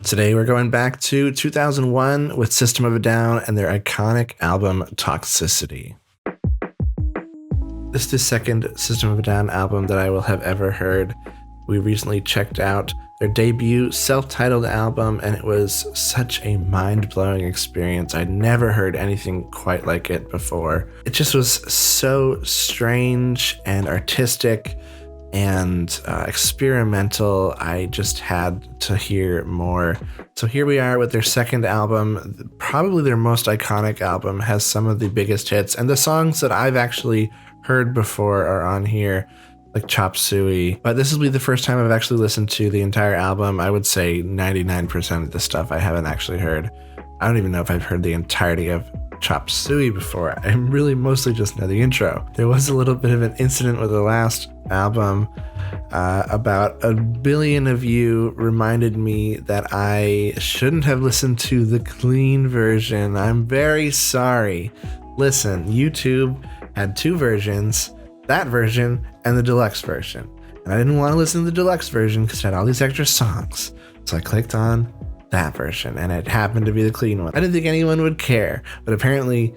Today we're going back to 2001 with System of a Down and their iconic album Toxicity. This is the second System of a Down album that I will have ever heard. We recently checked out their debut self-titled album, and it was such a mind-blowing experience. I'd never heard anything quite like it before. It just was so strange and artistic and experimental. I just had to hear more. So here we are with their second album, probably their most iconic album, has some of the biggest hits, and the songs that I've actually heard before are on here, like Chop Suey. But this will be the first time I've actually listened to the entire album. I would say 99% of the stuff I haven't actually heard. I don't even know if I've heard the entirety of Chop Suey before. I really mostly just know the intro. There was a little bit of an incident with the last album. About 1 billion of you reminded me that I shouldn't have listened to the clean version. I'm very sorry. Listen, YouTube had two versions, that version and the deluxe version. And I didn't want to listen to the deluxe version because it had all these extra songs. So I clicked on that version, and it happened to be the clean one. I didn't think anyone would care, but apparently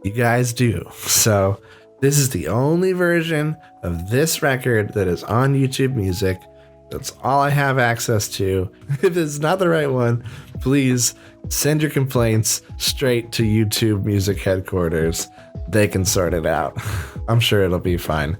you guys do. So this is the only version of this record that is on YouTube Music. That's all I have access to. If it's not the right one, please send your complaints straight to YouTube Music headquarters. They can sort it out. I'm sure it'll be fine.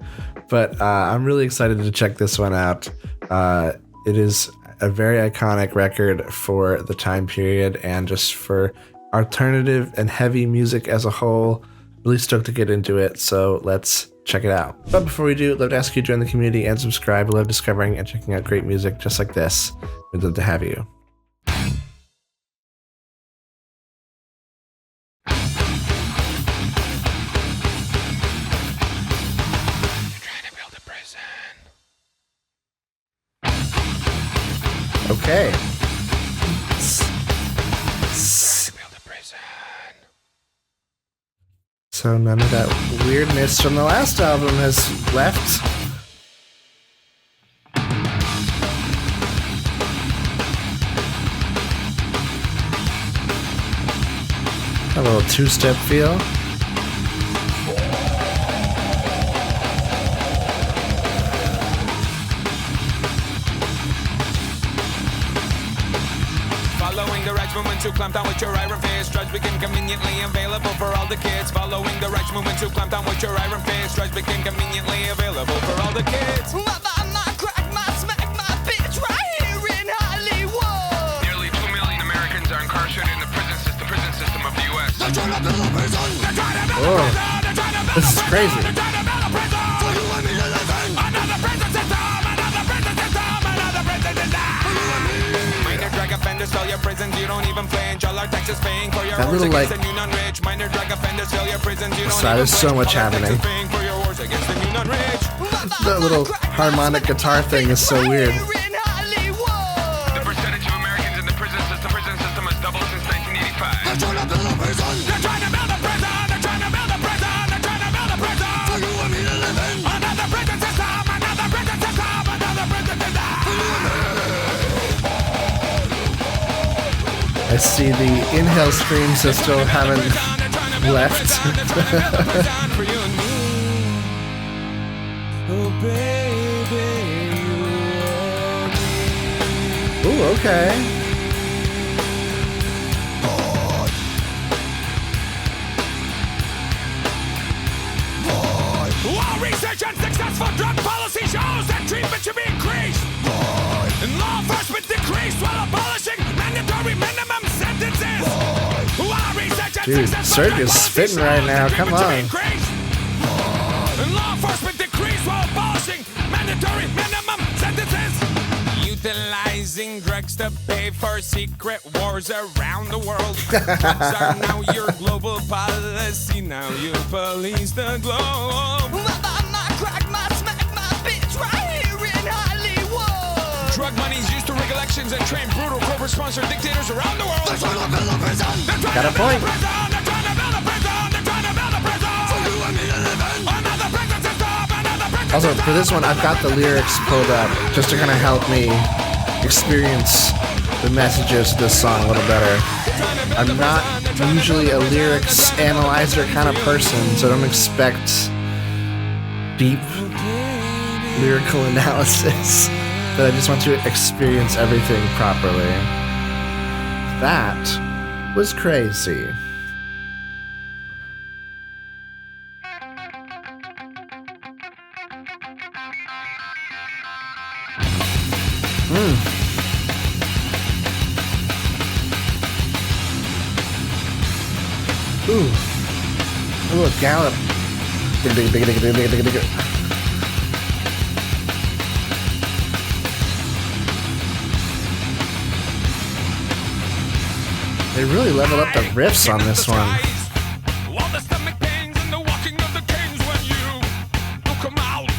But I'm really excited to check this one out. It is a very iconic record for the time period and just for alternative and heavy music as a whole. Really stoked to get into it, so let's check it out. But before we do, I'd love to ask you to join the community and subscribe. We love discovering and checking out great music just like this. We'd love to have you. Okay. So none of that weirdness from the last album has left. A little two-step feel. Following the right movement to clamp down with your iron fist, drugs became conveniently available for all the kids. Following the right movement to clamp down with your iron fist, drugs became conveniently available for all the kids. My crack, my smack, my bitch, right here in Hollywood. Nearly 2 million Americans are incarcerated in the prison system of the U.S. Oh, this is crazy. Offenders fill your prisons, you don't even flinch. All our taxes paying for your that little like rich. Minor drug offenders fill your prisons, you don't there's so much happening. That little harmonic guitar thing is so weird. The percentage of Americans in the prison system has doubled since 1985. They're trying to build a prison. They're trying to build a prison. They're trying to build a prison. They're trying to build a prison. For you and me to live in. Another prison system. Another prison system. Another prison system. I see the inhale screams that still haven't left. Ooh, okay. While research on successful drug policy shows that treatment should be increased, and law enforcement decreased while abolishing mandatory minimum sentences. Dude, Serg is spitting right now. Come on. And law enforcement decreased while abolishing mandatory minimum sentences. Utilizing drugs to pay for secret wars around the world. Drugs are now your global policy. Now you police the globe. My crack, my smack, my bitch, right here in Hollywood. Drug money is used to rig elections and train brutal corporate-sponsored dictators around the world. They're trying to build a prison. Got a point. They're trying to build a prison. They're trying to build a prison. For you and me to live in. Another prison system. Another prison Also, for this one, I've got the lyrics pulled up just to kind of help me experience the messages of this song a little better. I'm not usually a lyrics analyzer kind of person, so don't expect deep lyrical analysis, but I just want to experience everything properly. That was crazy. Ooh. A little gallop. They really level up the riffs on this one. All the stomach pains and the walking of the canes when you come out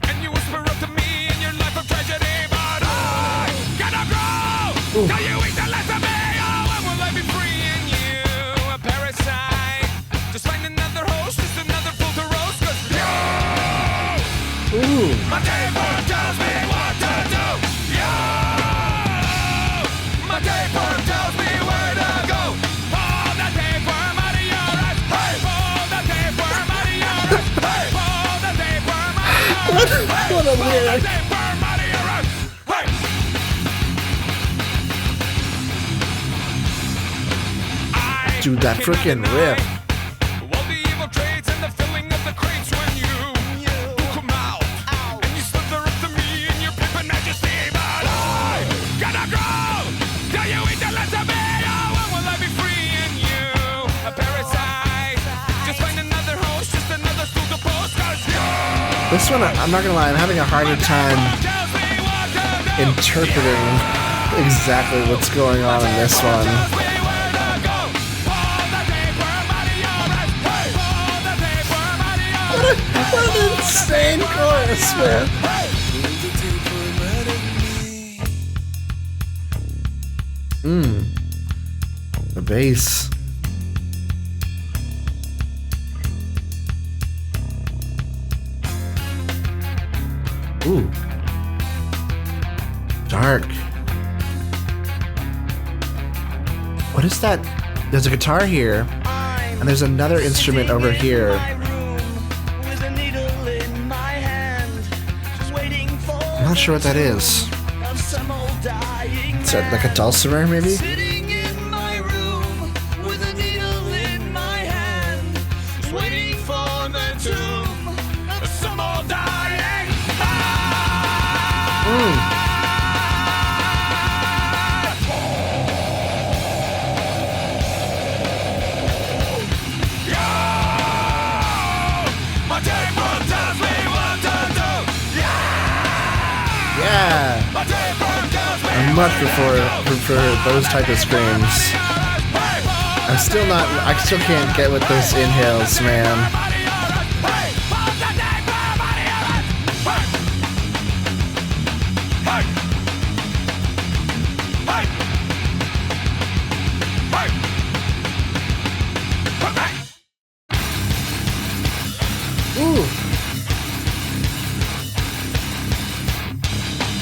and you whisper up to me in your life of tragedy, but I gotta grow. Now you eat the last of me. Oh, when will I be free in you? A parasite. Just find another host, just another fool to roast, 'cause you. Ooh. My tapeworm tells me what to do. You. My tapeworm tells me where to go. Pull the tapeworm out of your eyes. Hey, pull the tapeworm out of your eyes. Hey, pull the tapeworm out of your eyes. Hey, What a pull the lyric. tapeworm out of your eyes. Hey. I Dude, that cannot frickin' deny riff. all the evil traits and the filling of the crates when you come out and you slither up to me in your pimpin' majesty, but I gotta go. Till you eat the last of me. Oh, when will I be free in you? A parasite. Just find another host, just another stool to post, 'cause you. This one, I'm not gonna lie, I'm having a harder time Tells me what to do. interpreting exactly what's going on in this one. Tells me where to go. Pull the tapeworm out of your eyes. Hey, pull the tapeworm out of your eyes. What an insane chorus, man. The bass. Ooh. Dark. What is that? There's a guitar here, and there's another instrument over here. I'm not sure what that is. Is that like a dulcimer, maybe? Sitting in my room with a needle in my hand, just waiting for the tomb of some old dying. My tapeworm tells me what to do. Yeah. My tapeworm tells me. I much prefer those type of screams. I still can't get with those inhales, man. Ooh.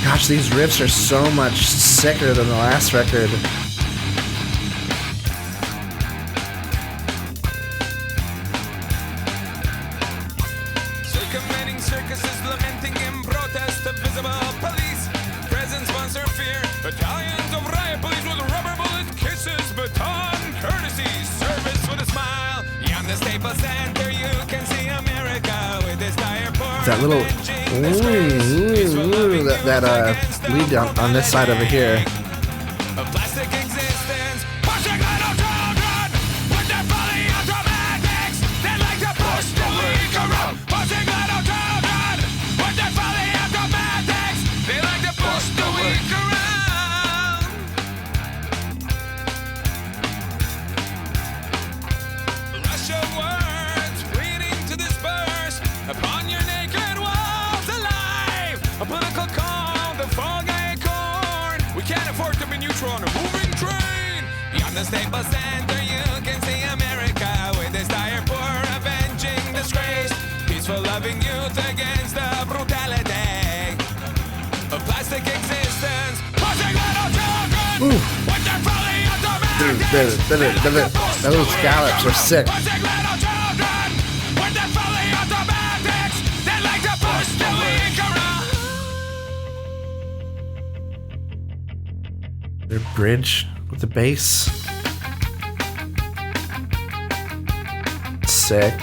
Gosh, these riffs are so much sicker than the last record. Circumventing circuses, lamenting in protest of visible police. Presence, sponsor, fear. Battalions of riot police with rubber bullet kisses. Baton, courtesy, service with a smile. Beyond the Staples Center, you can see America with this dire port. That little that lead on this side over here. A plastic existence, pushing little children with their folly automatics. They like to push the weak around. Pushing little children with their folly automatics. They like to push the weak around. Rush of words waiting to disperse upon your naked walls alive. A political call, the fog acorn. We can't afford to be neutral on a moving train. Beyond the Staples Center, you can see America with this dire poor avenging disgrace. Peaceful loving youth against the brutality of plastic existence. Pushing little children Those scallops are sick. Their bridge with the bass. Sick.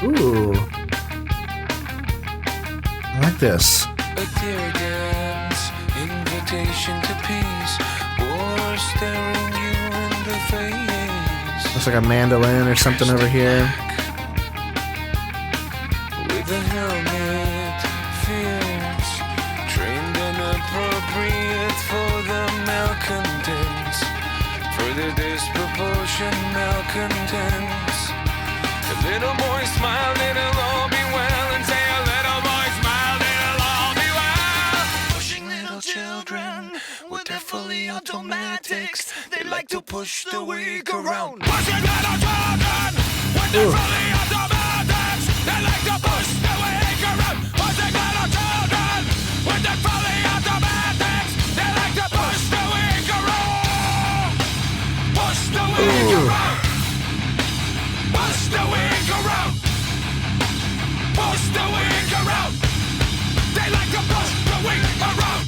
Ooh. I like this. A tear dance, invitation to peace, or staring you in the face. Looks like a mandolin or something over here. With a helmet, fierce, trained and appropriate for the malcontents, for the disproportion malcontents. A little boy smiled, it'll all be well, and say a little boy smiled, it'll all be well. Pushing little children with their fully automatics, they like to push the weak around. Pushing little children with their fully automatics, they like to push the weak around. Pushing little children with their fully automatics, they like to push the weak around. Push the weak around. Push the weak around. Push the weak around. They like to push the weak around.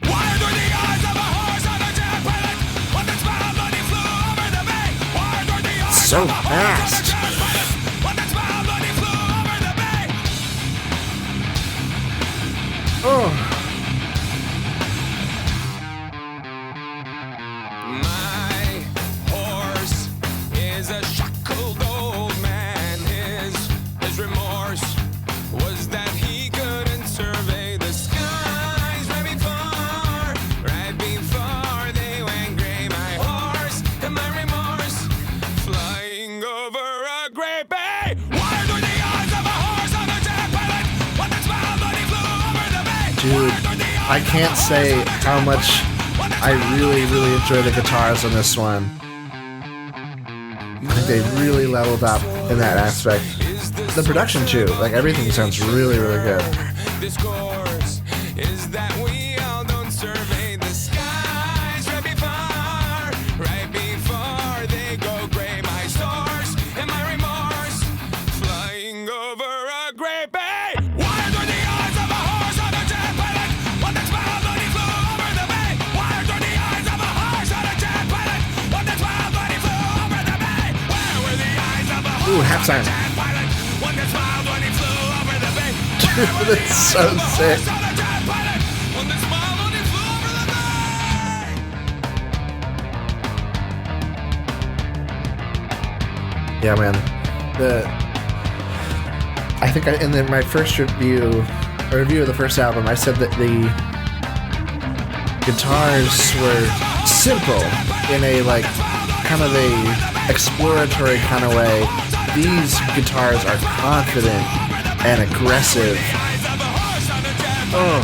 Wired through the eyes of a horse on a jet pilot, when the smile money flew over the bay. Wired through the eyes So of a horse fast. on a jet pilot, when the smile money flew over the bay. Oh. My horse is a shackled old man. His remorse was that he couldn't survey the skies right before they went gray. My horse and my remorse flying over a gray bay. Wired through the eyes of a horse on a jet pilot, when the smile money flew over the bay. Dude, I can't say how much I really enjoy the guitars on this one. I think they really leveled up in that aspect. The production too, like everything sounds really good. This course is that we all don't survey the skies right before they go gray. My source and my remorse flying over a gray bay. Wired through the eyes of a horse on a jet pilot, when the smile money flew over the bay. Wired through the eyes of a horse on a jet pilot, when the smile money flew over the bay. Where were the eyes of a horse Ooh, half time. on a jet pilot, when the smile money flew over the bay. Dude, that's so sick. Yeah, man. I think in my first review of the first album, I said that the guitars were simple in a like kind of a exploratory kind of way. These guitars are confident and aggressive. Oh.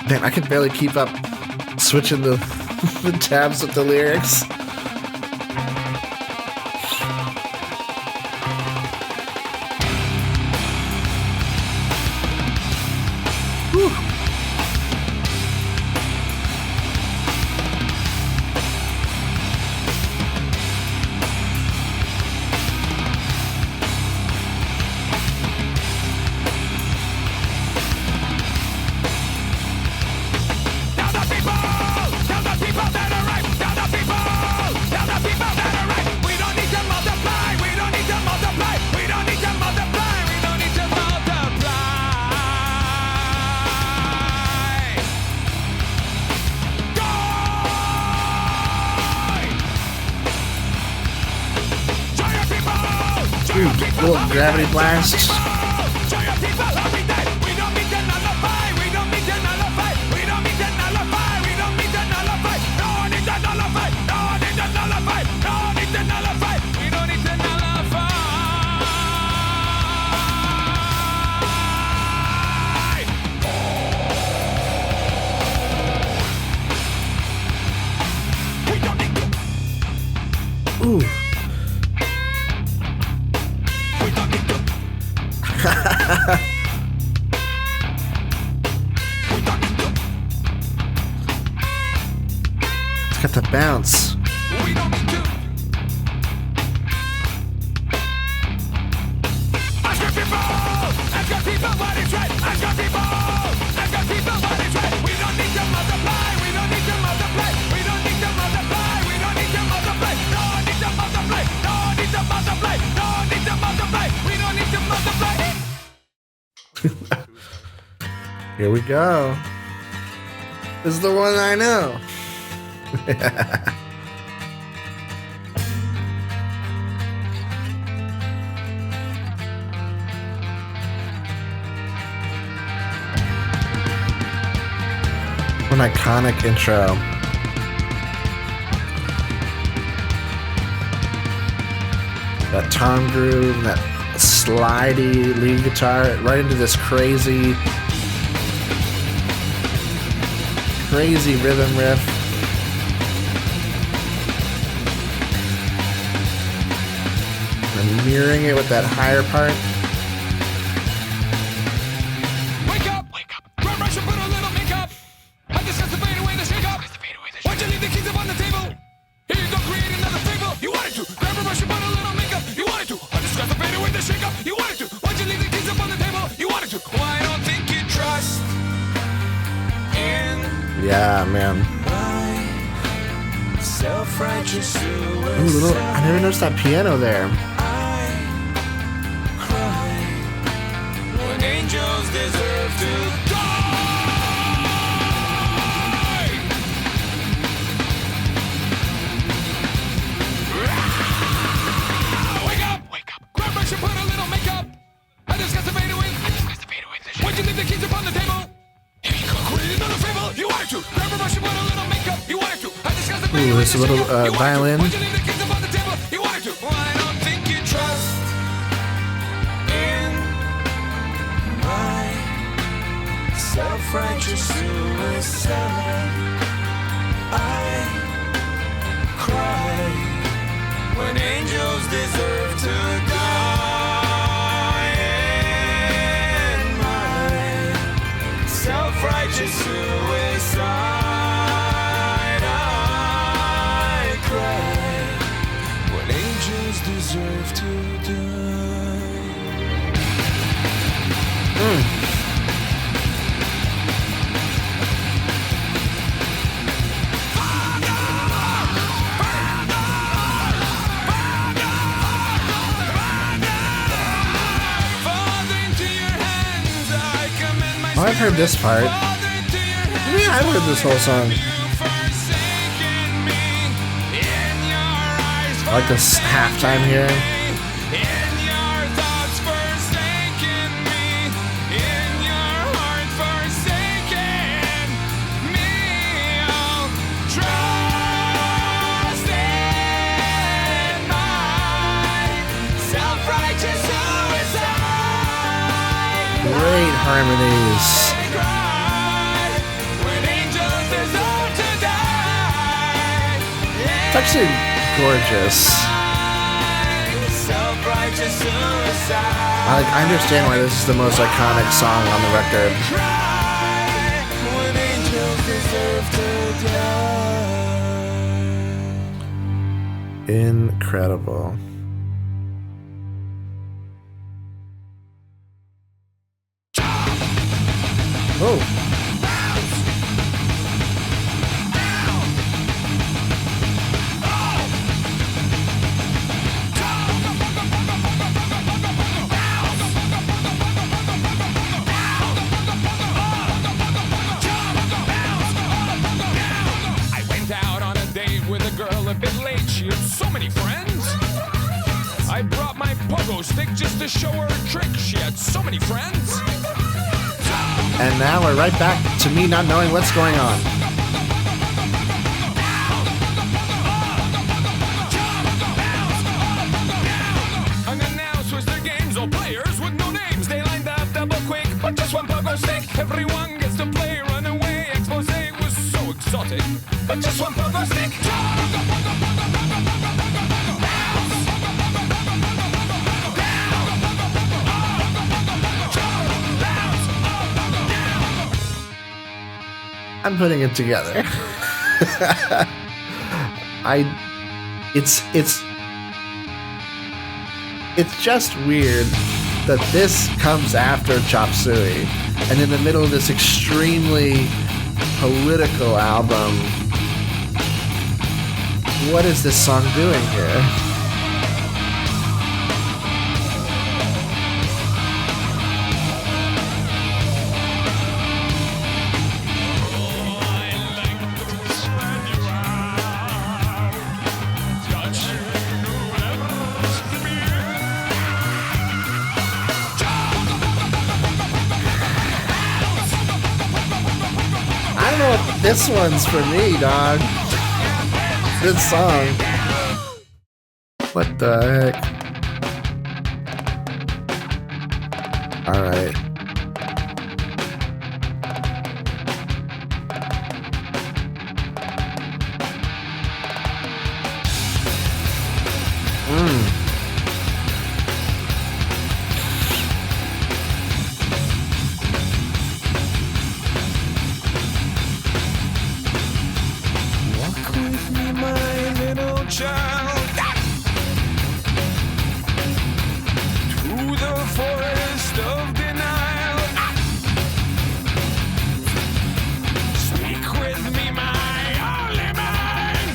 Man, I can barely keep up switching the tabs with the lyrics. Whew. Little gravity blast. Ooh. It's got the bounce. We don't need to. Ask your people! Ask your people what is right! Ask your people! Ask your people what is right! We don't need to multiply! We don't need to multiply! We don't need to multiply! We don't need to multiply! No need to multiply! No need to multiply! No need to multiply! We don't need to multiply! Here we go. This is the one I know. What an iconic intro. That tom groove, that slidey lead guitar, right into this crazy rhythm riff. And mirroring it with that higher part. Wake up! Wake up! Grab brush and put a little makeup. I discussed the fade away the shake up. Why'd you leave the keys up on the table? Here you go, create another fable. You wanted to. Grab a brush and put a little makeup. You wanted to. I discussed the fade away the shake up. You wanted to. Why'd you leave the keys up on the table? You wanted to. Well, I don't think you trust in Yeah, man. my self-righteous suicide. Ooh, I never noticed that piano there. When angels deserve to die. Wake up! Wake up! Grab brush and put a little makeup. I discussed the fade away. Why'd you leave the keys upon the table? Here you go, create another fable. You wanted to. Grab a brush and put a little makeup. You wanted to. I discussed the fade Ooh, away. this little violin. Why'd you leave the keys upon the table? You wanted to. Well, I don't think you trust in my self-righteous suicide. I cry when angels deserve to die. In my self-righteous suicide, I cry when angels deserve to die. Oh, I've heard this part. Yeah, I've heard this whole song. I like this halftime here. Great harmonies. It's actually gorgeous. I understand why this is the most iconic song on the record. Incredible. Oh. I went out on a date with a girl a bit late. She had so many friends. I brought my pogo stick just to show her a trick. She had so many friends. And now we're right back to me not knowing what's going on. Unannounced was their games, all players with no names. They lined up double quick, but just one pogo stick. Everyone gets to play, run away. Expose was so exotic, but just one pogo stick. I'm putting it together. It's just weird that this comes after Chop Suey, and in the middle of this extremely political album. What is this song doing here? I don't know if this one's for me, dog. Good song. What the heck? Alright. Walk with me, my little child, to the forest of denial. Speak with me, my only mind.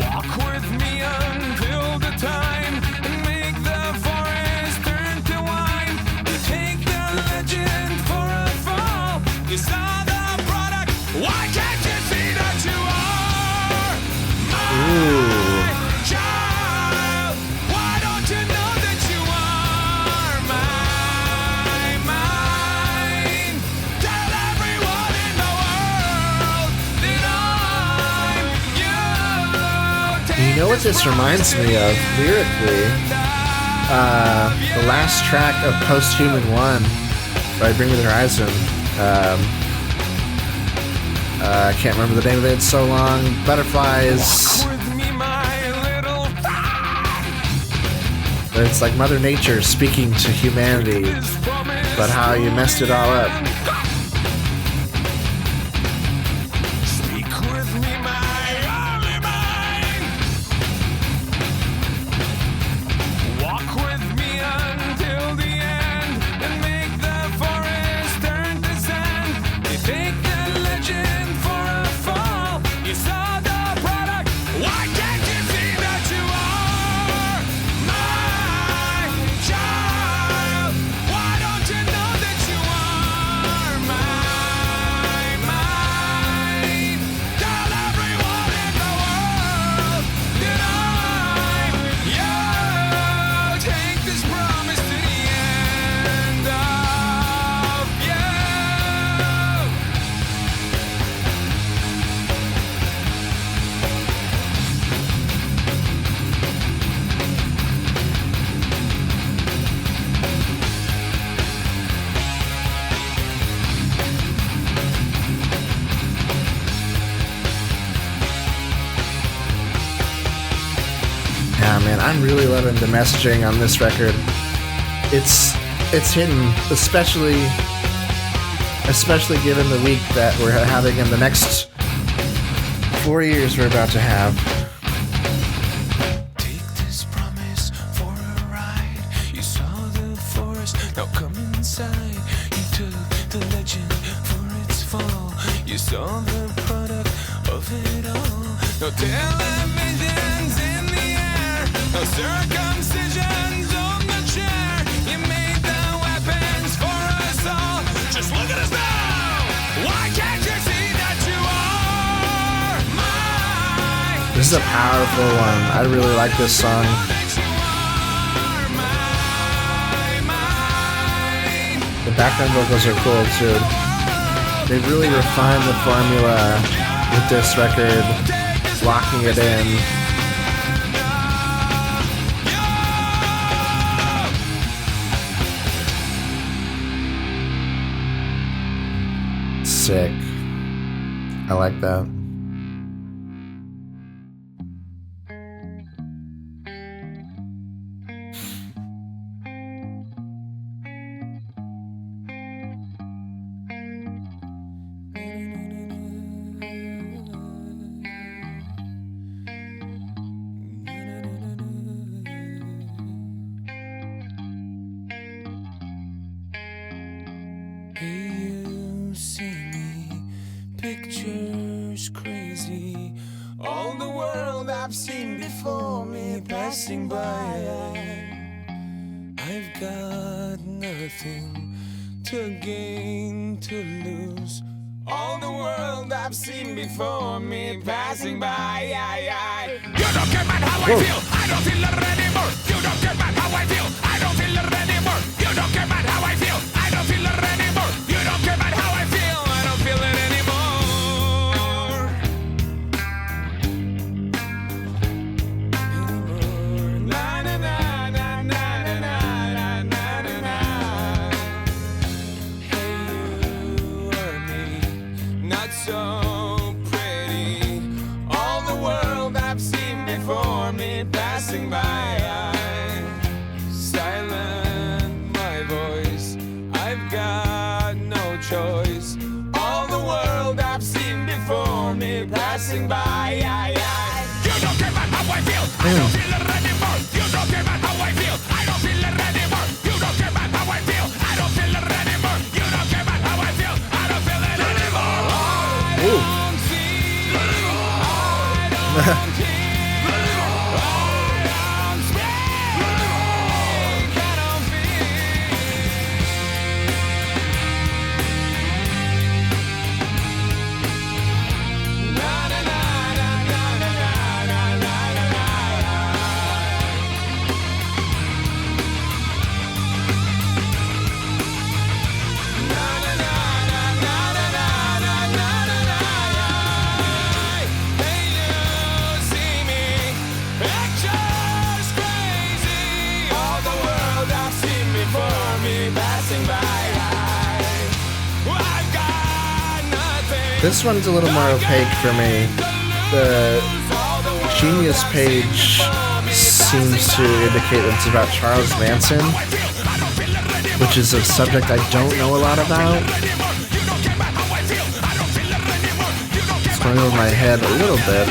Walk with me until the time and make the forest turn to wine. You take the legend for a fall. You saw the product. Why can't you see that you are my child? Why don't you know that you are mine? Tell everyone in the world that I'm you. You know what this reminds me of lyrically? The last track of Post-Human 1 by Bring Me the Horizon. I can't remember the name of it, it's so long. Butterflies. With me, my little But it's like Mother Nature speaking to humanity, but how you messed it all up. Speak with me, my only mind. Walk with me until the end and make the forest turn to sand. You take the legend for a fall. You saw the product. Why can't you see that you are my child? Why don't you know that you are mine? Tell everyone in the world that I'm you. Take this promise to the end of you. Yeah, man, I'm really loving the messaging on this record. It's hitting, especially given the week that we're having in the next 4 years we're about to have. Take this promise for a ride. You saw the forest, now come inside. You took the legend for its fall. You saw the product of it all. No televisions in the air, no circumcisions on the chair. You made the weapons for us all. Just look at us now. Why can't you see that you are mine? This is a powerful one. I really like this song. The background vocals are cool too. They really refined the formula with this record, locking it in. Sick. I like that. I've seen before me passing by. I've got nothing to gain, to lose. All the world I've seen before me passing by. You don't care about how I feel. I don't feel it anymore. You don't care about how I feel. I don't feel it anymore. You don't care about how I feel. I don't feel it anymore. You don't care about how I feel. I don't feel it anymore. Na na na na na na na na na na. Hey, you or me, Not so pretty. All the world I've seen before me passing by. Silent my voice. I've got no choice. All the world I've seen before me passing by. You don't care about how I feel. I don't feel it anymore. You don't care about how I feel. I don't feel it anymore. You don't care about how I feel. I don't feel it anymore. You don't care about how I feel. I don't feel it anymore. I don't see. I don't hear. I don't speak. I don't feel. Na na na na na na na na na na. This one's a little more opaque for me. The Genius page seems to indicate that it's about Charles Manson, which is a subject I don't know a lot about. It's going over my head a little bit.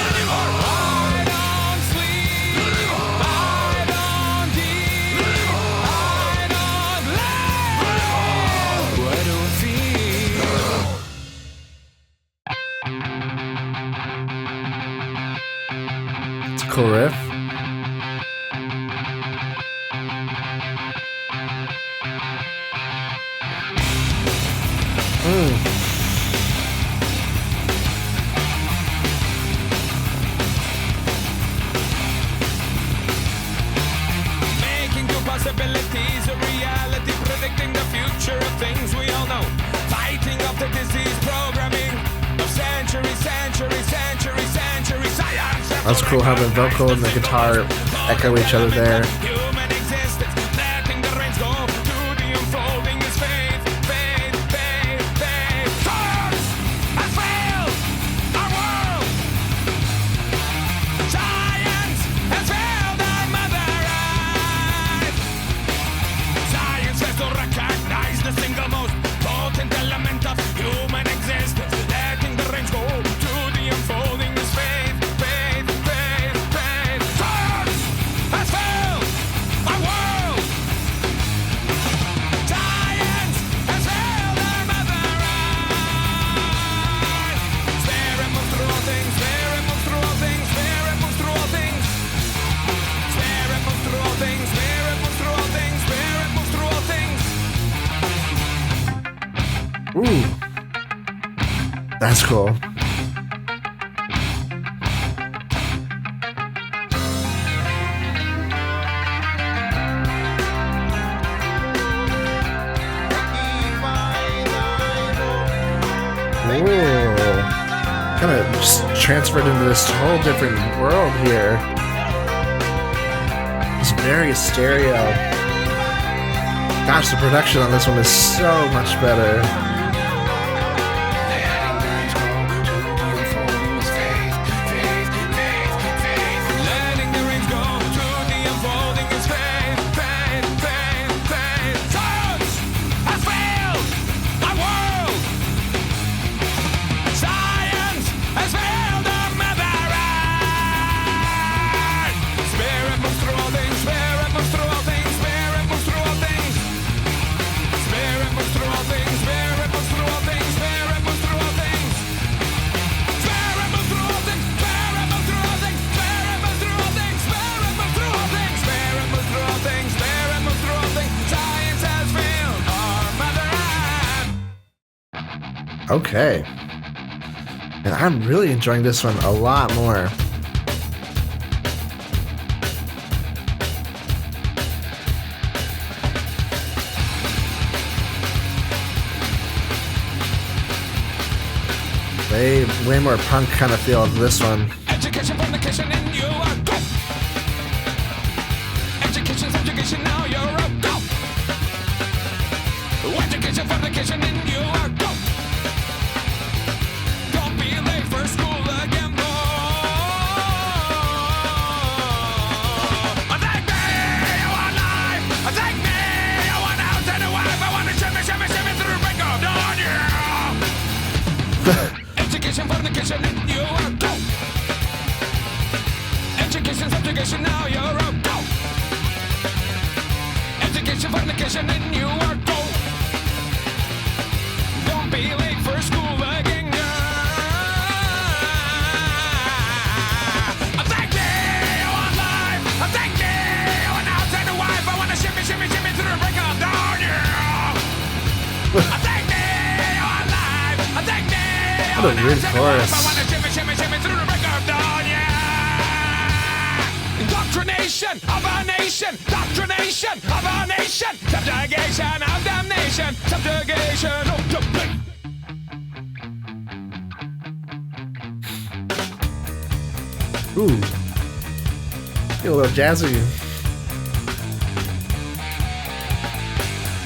It's a cool riff. Making two possibilities a reality, predicting the future of things we all know. Fighting off the disease programming of centuries, science. That's cool how the vocal and the guitar echo each other there. Human existence, letting the reins go to the unfolding is faith. Science has failed our world. Science has failed our mother Earth. Science has to recognize the single most potent element of human existence, letting the reins go to the unfolding is faith. Science has failed our world. Science has failed our mother Earth. Spirit moves through all things. Spirit moves through all things. Spirit moves through all things. Spirit moves through all things. Spirit moves through all things. Spirit moves through all things. Ooh. That's cool. Kind of just transferred into this whole different world here. It's very stereo. Gosh, the production on this one is so much better. Letting the reins go to the unfolding is faith. Science has failed our world. Science has failed our mother Earth. Spirit moves through all things. Spirit moves through all things. Spirit moves through all things. Spirit moves through all things. Spirit Okay. And I'm really enjoying this one a lot more. Way more punk kind of feel of this one. Education from the kitchen and you are go. Education, subjugation, now you're a go. Education from the kitchen and you are go. Don't be late for school again, no. Take me, I want life. Take me, I want out and a wife. I want to shimmy, shimmy, shimmy through the break of dawn, yeah. Education from the kitchen and you are go. Education, subjugation, now you're a go. Education from the kitchen and you are go. Don't be late for school again, Take me, I want life. Take me, I want out and a wife. I want to shimmy, shimmy, shimmy through the break of dawn, yeah. Take me, I want life. Take me. What a weird chorus. Indoctrination of a nation, doctrination of a nation, subjugation of damnation, subjugation of damnation. Ooh. Feel a little jazzy.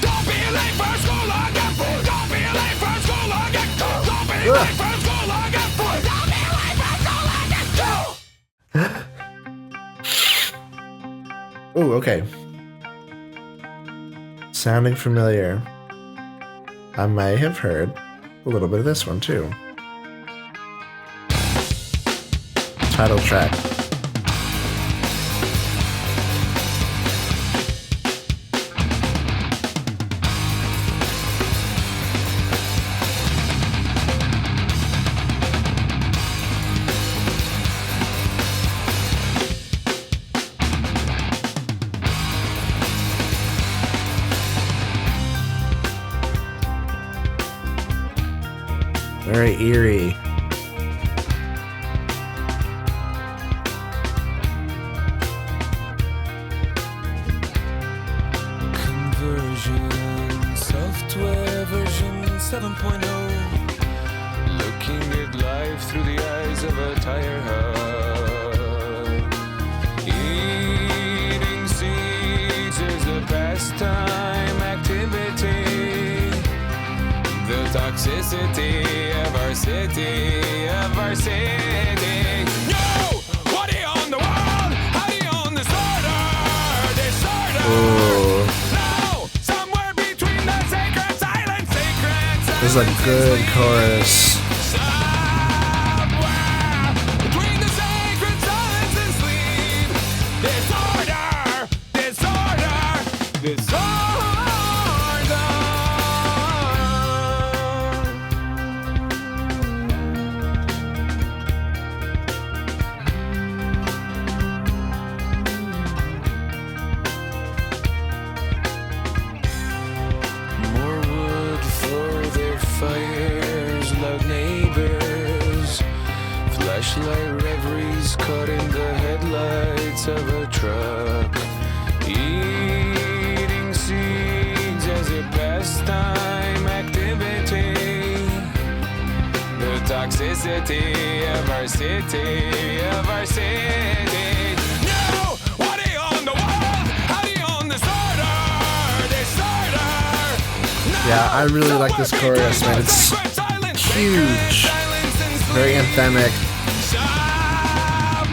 Don't be late for school again, fool. Don't be late for school again, fool. Don't be late for school again, fool. Don't be late for school again, fool. Ooh, okay. Sounding familiar. I may have heard a little bit of this one too. Title track. Very eerie. Conversion, software version 7.0. Looking at life through the eyes of a tire hub. Eating seeds is a pastime activity. The toxicity of our city, of our city. Yo, what do you own the world? How do you own disorder? Disorder. Ooh. No, somewhere between the sacred silence, sacred silence. This is a good chorus. Somewhere between the sacred silence and sleep. Disorder, disorder, disorder. More wood for their fires, loud neighbors. Flashlight reveries caught in the headlights of a truck. Eating seeds as a pastime activity. The toxicity of our city, of our city. No, what do you own the world? How do you own disorder? Disorder. No, Yeah, I really like this somewhere chorus, man. between It's the sacred silence, huge. sacred silence and sleep. Very anthemic. Somewhere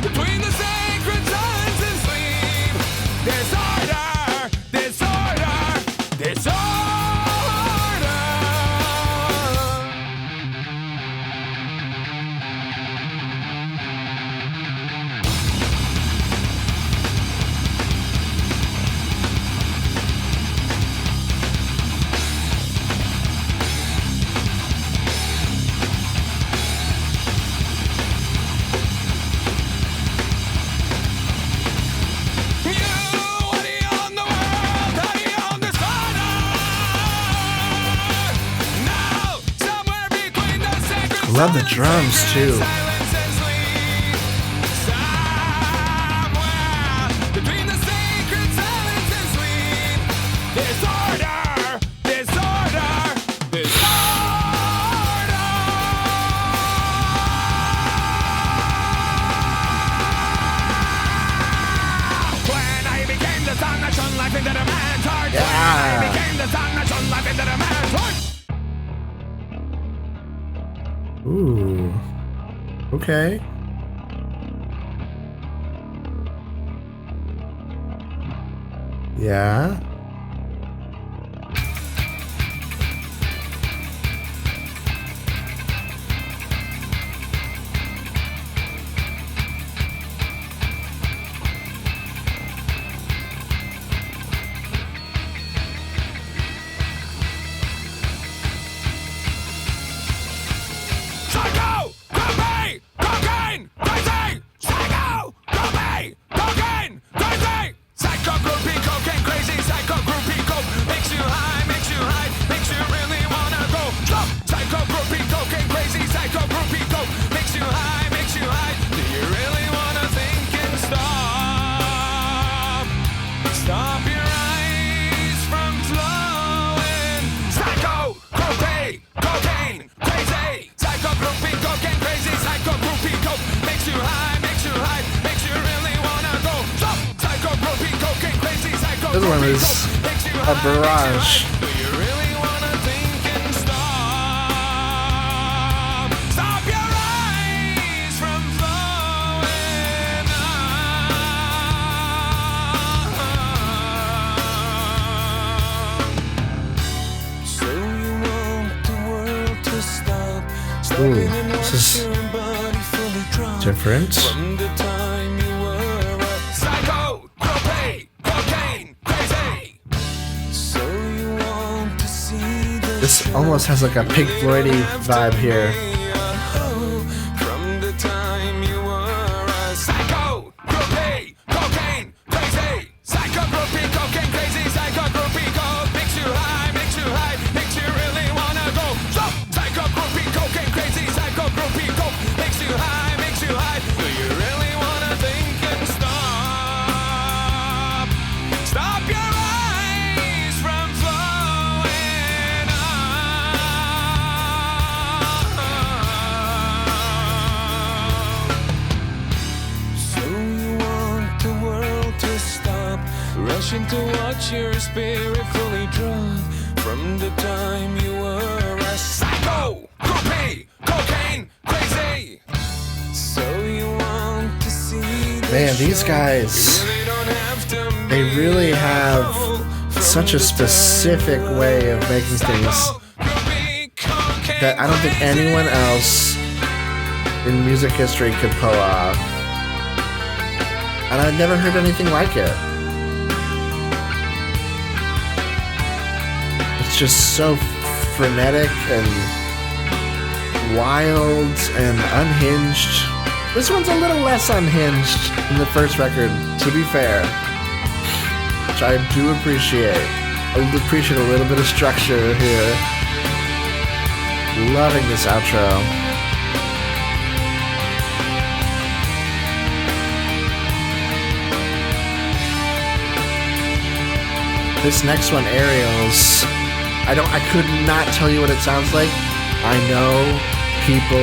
between the sacred silence and sleep. Disorder, disorder, disorder. love the drums too. Silence and sleep. Somewhere between the sacred silence and sleep. Disorder, disorder, disorder. When I became the sun that shone life into the man's heart. When I became the sun that shone life into the man's heart. Ooh. Okay. Yeah. Psycho! Groupie! Cocaine! Crazy! Psycho! Groupie! Cocaine! Crazy! Psycho! Groupie! Cocaine! Crazy! Psycho! Groupie! Coke! Makes you high, makes you high, makes you really wanna go. Stop! Psycho! Groupie! Cocaine! Crazy! Psycho! Groupie! Coke! Makes you high, makes you high. Do you really wanna think and stop? Stop your eyes from flowing. Psycho! Groupie! Cocaine! Crazy! Psycho! Groupie! Cocaine! Crazy! Psycho! Groupie! Coke! Makes you high, makes you high, makes you really wanna go. Stop! Psycho! Groupie! Cocaine! Crazy! Psycho! This one Groupie! is Coke! Makes you a high, barrage. do you really wanna think and stop? Stop your eyes from flowing. So you want the world to stop? Ooh, this is different. From the time you were a psycho, groupie, cocaine, crazy. So you want to see the This almost has like a Pink Floyd-y vibe here. from the time you were a psycho, groupie, cocaine, crazy. Psycho, groupie, cocaine, crazy. Psycho, groupie, coke makes you high, makes you high, makes you really wanna go. Stop! Psycho, groupie, cocaine, crazy. Psycho, groupie, coke makes you high, makes you high. Do you really wanna think and stop? Stop your eyes from flowing. So you want the world to stop, rushing to watch your spirit fully drop. From the time you were a psycho, groupie, cocaine, crazy. So you want to see the Man, these show. guys, You really don't have to they be really have alone. such a From the specific time way of making things psycho, groupie, cocaine, that I don't think crazy. anyone else in music history could pull off. And I've never heard anything like it. It's just so frenetic and wild and unhinged. This one's a little less unhinged than the first record, to be fair. Which I do appreciate. I appreciate a little bit of structure here. Loving this outro. This next one, Aerials, I could not tell you what it sounds like. I know people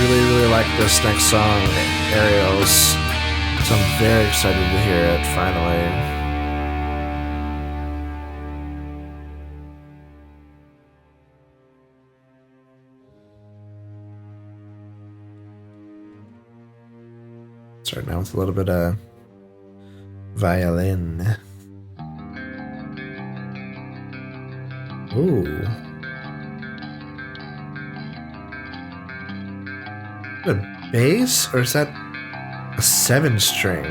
really like this next song, Aerials. So I'm very excited to hear it finally. Starting out with a little bit of violin. Ooh. A bass? Or is that a 7-string?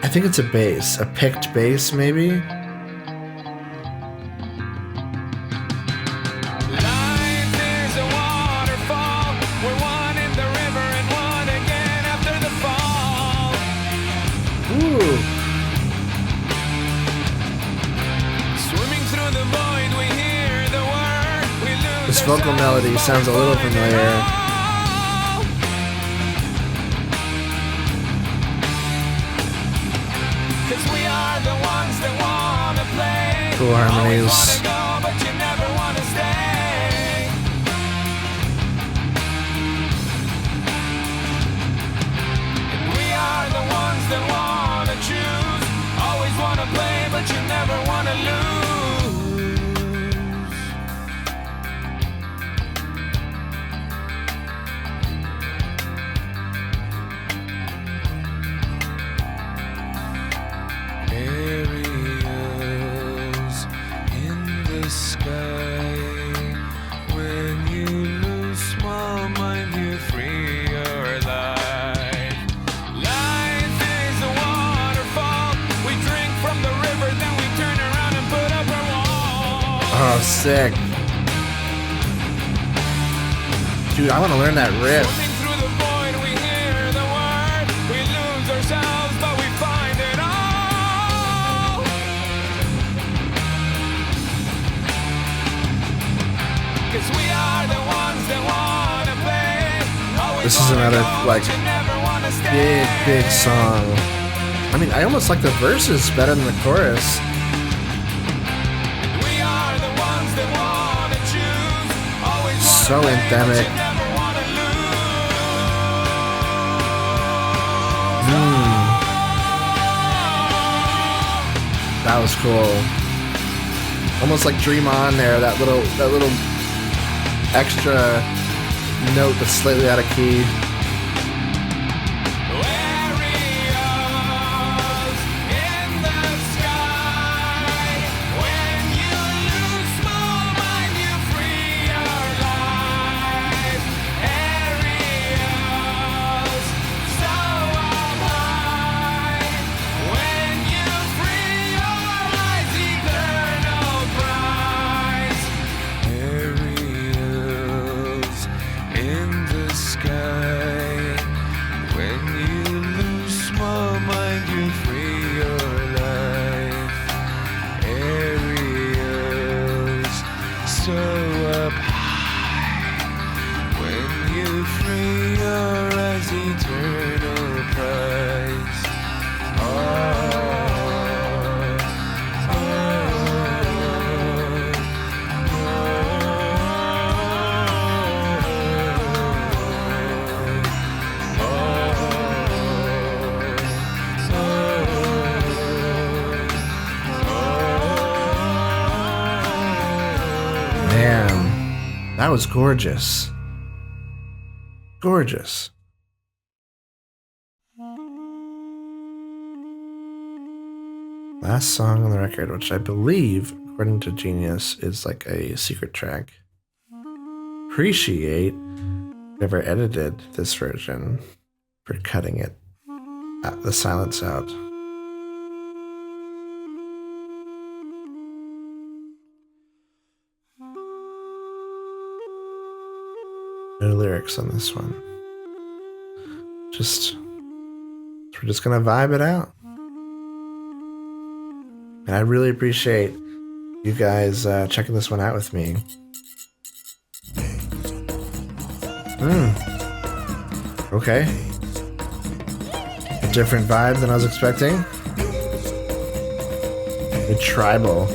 I think it's a bass. A picked bass, maybe? Life is a waterfall. We're one in the river and one again after the fall. Ooh. Swimming through the vocal melody sounds a little familiar. Cool harmonies. But you never wanna lose. Aerials in the sky. When you lose small mind, you free your life. Life is a waterfall. We drink from the river, then we turn around and put up our wall. Oh, sick. Dude, I want to learn that riff. Swimming through the void, we hear the word. We lose ourselves, but we find it all. 'Cause we are the ones that wanna play. Always This is wanna another, go, like, but you never wanna stay. big song. I mean, I almost like the verses better than the chorus. We are the ones that wanna choose. Always wanna So play, anthemic. but you never wanna lose. That was cool. Almost like Dream On there, that little extra note that's slightly out of key. Aerials in the sky. When you lose small mind, you free your life. Aerials so up high. When you free your eyes, eternal prize. Aerials in the sky. When you lose small mind, you free your life. Aerials so up high. When you free your eyes, eternal prize. Man, that was gorgeous. Gorgeous. Last song on the record, which I believe, according to Genius, is like a secret track. Appreciate whoever edited this version for cutting it, the silence out. No lyrics on this one. We're just gonna vibe it out. And I really appreciate you guys checking this one out with me. Okay. A different vibe than I was expecting. A tribal.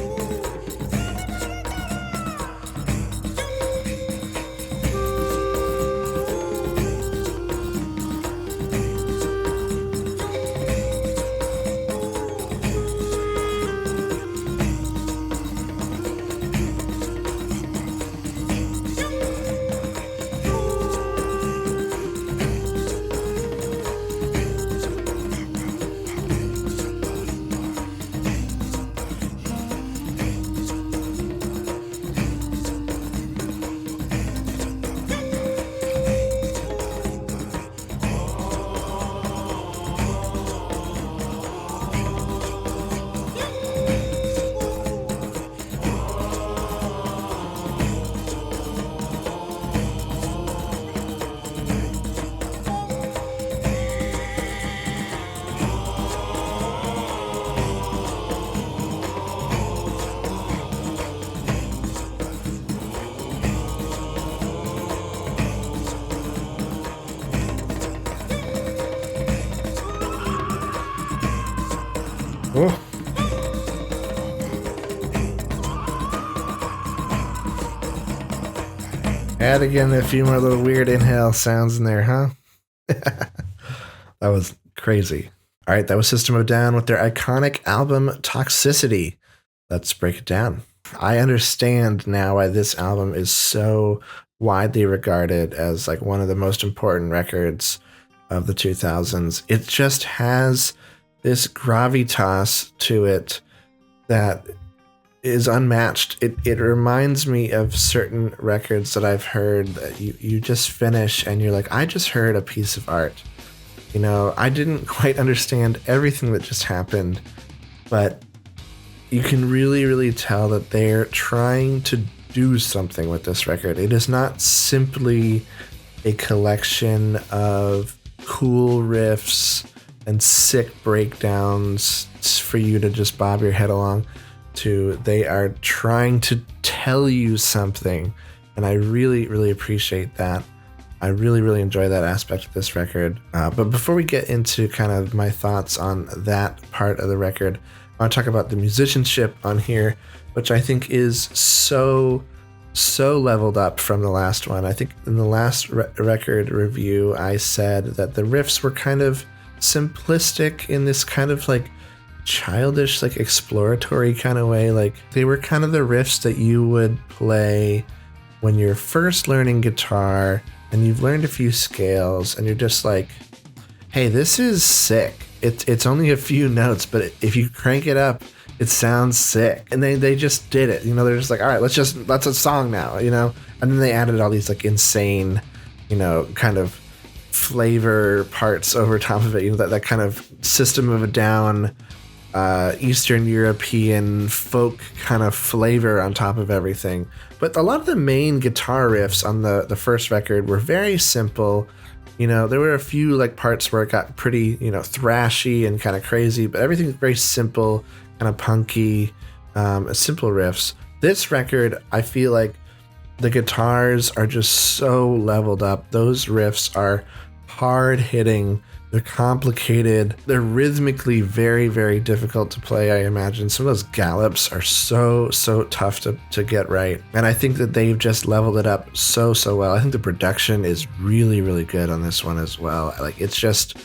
Oh. Add again a few more little weird inhale sounds in there, huh? That was crazy. All right, that was System of a Down with their iconic album Toxicity. Let's break it down. I understand now why this album is so widely regarded as like one of the most important records of the 2000s. It just has this gravitas to it that is unmatched. It reminds me of certain records that I've heard that you just finish and you're like, I just heard a piece of art. You know, I didn't quite understand everything that just happened, but you can really, really tell that they're trying to do something with this record. It is not simply a collection of cool riffs and sick breakdowns for you to just bob your head along to. They are trying to tell you something, and I really, really appreciate that. I really, really enjoy that aspect of this record. But before we get into kind of my thoughts on that part of the record, I want to talk about the musicianship on here, which I think is so leveled up from the last one. I think in the last record review, I said that the riffs were kind of simplistic in this kind of like childish, like exploratory kind of way. Like they were kind of the riffs that you would play when you're first learning guitar and you've learned a few scales and you're just like, hey, this is sick. It's only a few notes, but if you crank it up, it sounds sick. And they just did it. You know, they're just like, all right, that's a song now, you know? And then they added all these like insane, you know, kind of flavor parts over top of it, you know, that kind of System of a Down, Eastern European folk kind of flavor on top of everything. But a lot of the main guitar riffs on the first record were very simple. You know, there were a few like parts where it got pretty, you know, thrashy and kind of crazy, but everything's very simple, kind of punky, simple riffs. This record, I feel like the guitars are just so leveled up. Those riffs are hard hitting. They're complicated. They're rhythmically very, very difficult to play, I imagine. Some of those gallops are so tough to get right. And I think that they've just leveled it up so well. I think the production is really, really good on this one as well. Like, it's just,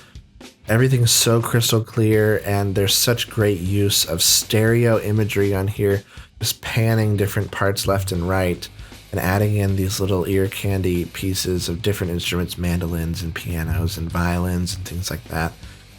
everything's so crystal clear, and there's such great use of stereo imagery on here, just panning different parts left and right, and adding in these little ear candy pieces of different instruments, mandolins and pianos and violins and things like that.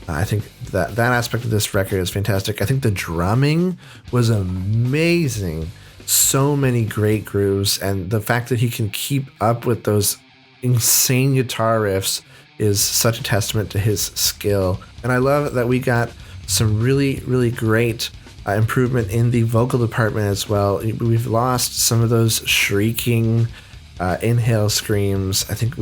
I think that aspect of this record is fantastic. I think the drumming was amazing. So many great grooves, and the fact that he can keep up with those insane guitar riffs is such a testament to his skill. And I love that we got some really, really great improvement in the vocal department as well. We've lost some of those shrieking inhale screams. I think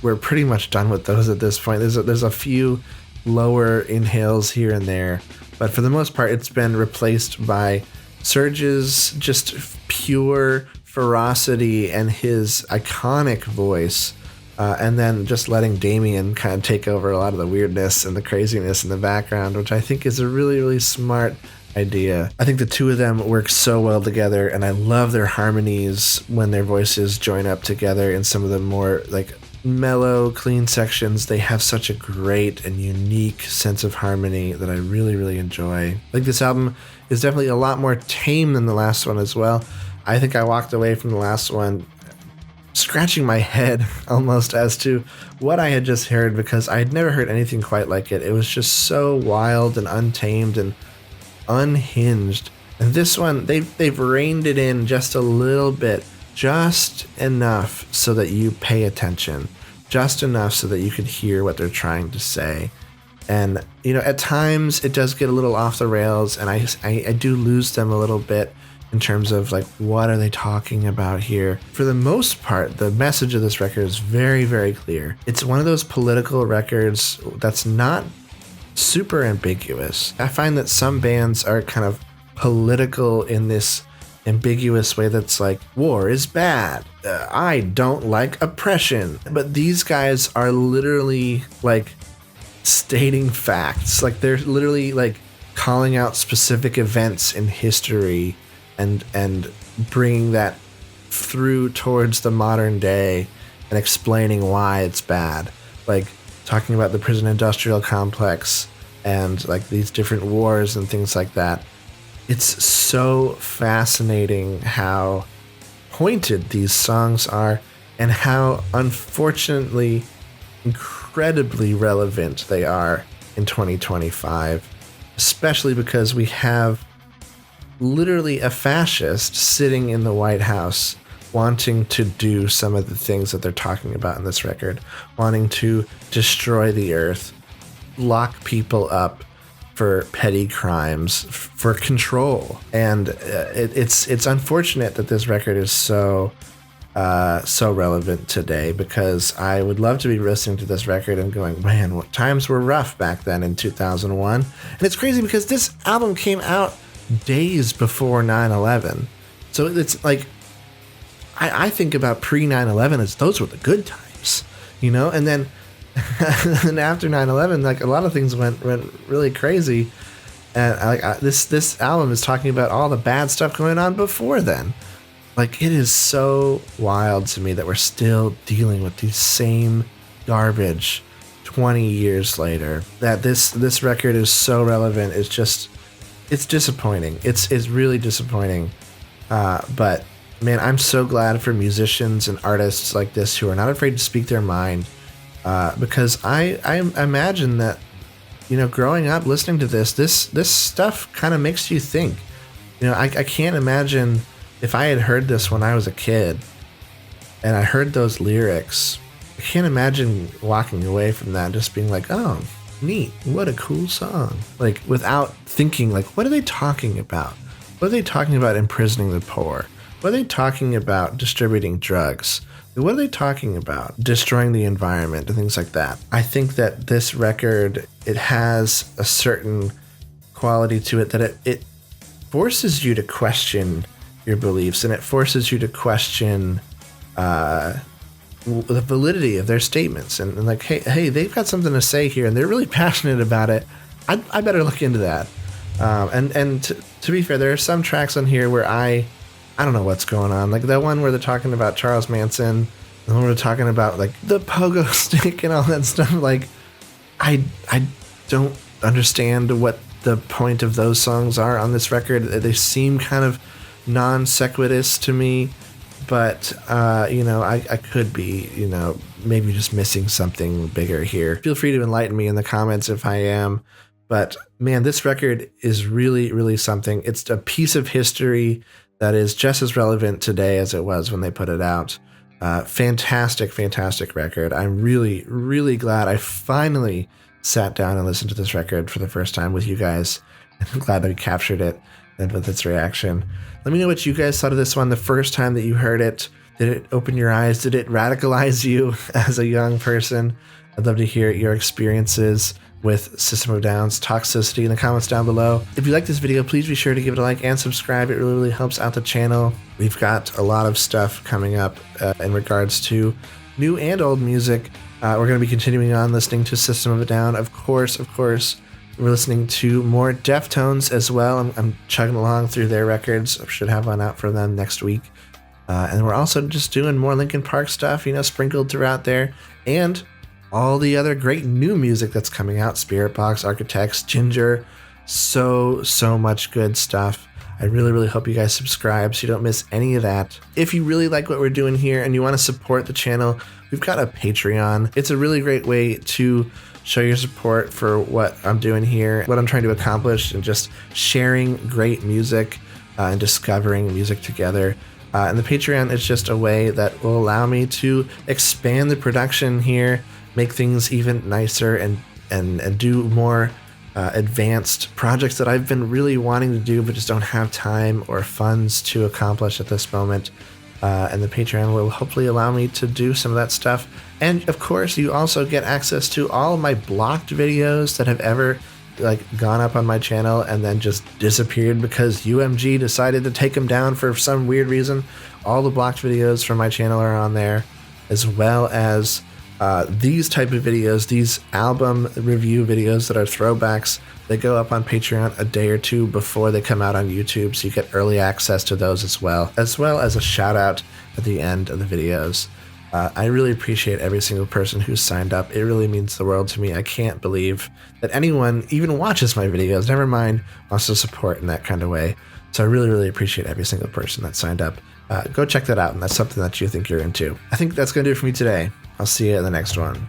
we're pretty much done with those at this point. There's a few lower inhales here and there, but for the most part, it's been replaced by Serge's just pure ferocity and his iconic voice. And then just letting Damien kind of take over a lot of the weirdness and the craziness in the background, which I think is a really, really smart idea. I think the two of them work so well together, and I love their harmonies when their voices join up together in some of the more like mellow, clean sections. They have such a great and unique sense of harmony that I really, really enjoy. Like, this album is definitely a lot more tame than the last one as well. I think I walked away from the last one scratching my head almost as to what I had just heard, because I had never heard anything quite like it. It was just so wild and untamed and unhinged. And this one, they've reined it in just a little bit, just enough so that you pay attention, just enough so that you can hear what they're trying to say. And, you know, at times it does get a little off the rails, and I do lose them a little bit in terms of like, what are they talking about here? For the most part, the message of this record is very, very clear. It's one of those political records that's not super ambiguous. I find that some bands are kind of political in this ambiguous way that's like, war is bad. I don't like oppression. But these guys are literally like stating facts. Like, they're literally like calling out specific events in history and bringing that through towards the modern day and explaining why it's bad. Like talking about the prison industrial complex and like these different wars and things like that. It's so fascinating how pointed these songs are and how unfortunately incredibly relevant they are in 2025, especially because we have literally a fascist sitting in the White House wanting to do some of the things that they're talking about in this record, wanting to destroy the earth, lock people up for petty crimes, for control. And it's unfortunate that this record is so relevant today, because I would love to be listening to this record and going, man, what times were rough back then in 2001. And it's crazy because this album came out days before 9/11. So it's like, I think about pre 9/11 as those were the good times, you know? And then and after 9/11, like a lot of things went really crazy. And this album is talking about all the bad stuff going on before then. Like, it is so wild to me that we're still dealing with these same garbage 20 years later. That this record is so relevant. It's disappointing. It's really disappointing. But man, I'm so glad for musicians and artists like this who are not afraid to speak their mind. Because I imagine that, you know, growing up listening to this stuff kind of makes you think. You know, I can't imagine if I had heard this when I was a kid and I heard those lyrics. I can't imagine walking away from that and just being like, oh, neat, what a cool song. Like, without thinking, like, what are they talking about? What are they talking about imprisoning the poor? What are they talking about distributing drugs? What are they talking about destroying the environment and things like that? I think that this record, it has a certain quality to it that it forces you to question your beliefs, and it forces you to question the validity of their statements, and like, hey, they've got something to say here, and they're really passionate about it. I better look into that. And to be fair, there are some tracks on here where I don't know what's going on. Like the one where they're talking about Charles Manson, the one where they're talking about like the pogo stick and all that stuff. Like, I don't understand what the point of those songs are on this record. They seem kind of non sequitous to me, but you know, I could be, you know, maybe just missing something bigger here. Feel free to enlighten me in the comments if I am. But man, this record is really, really something. It's a piece of history that is just as relevant today as it was when they put it out. Fantastic, fantastic record. I'm really, really glad I finally sat down and listened to this record for the first time with you guys. I'm glad that we captured it and with its reaction. Let me know what you guys thought of this one the first time that you heard it. Did it open your eyes? Did it radicalize you as a young person? I'd love to hear your experiences with System of a Down's Toxicity in the comments down below. If you like this video, please be sure to give it a like and subscribe. It really, really helps out the channel. We've got a lot of stuff coming up in regards to new and old music. We're going to be continuing on listening to System of a Down. Of course, we're listening to more Deftones as well. I'm chugging along through their records. I should have one out for them next week. And we're also just doing more Linkin Park stuff, you know, sprinkled throughout there. And all the other great new music that's coming out. Spirit Box, Architects, Ginger. So much good stuff. I really, really hope you guys subscribe so you don't miss any of that. If you really like what we're doing here and you want to support the channel, we've got a Patreon. It's a really great way to show your support for what I'm doing here, what I'm trying to accomplish, and just sharing great music and discovering music together. And the Patreon is just a way that will allow me to expand the production here, make things even nicer, and do more advanced projects that I've been really wanting to do but just don't have time or funds to accomplish at this moment. And the Patreon will hopefully allow me to do some of that stuff. And of course, you also get access to all of my blocked videos that have ever gone up on my channel and then just disappeared because UMG decided to take them down for some weird reason. All the blocked videos from my channel are on there, as well as These type of videos, these album review videos that are throwbacks, they go up on Patreon a day or two before they come out on YouTube, so you get early access to those as well as a shout out at the end of the videos. I really appreciate every single person who's signed up. It really means the world to me. I can't believe that anyone even watches my videos, never mind wants to support in that kind of way. So I really, really appreciate every single person that signed up. Go check that out, and that's something that you think you're into. I think that's going to do it for me today. I'll see you in the next one.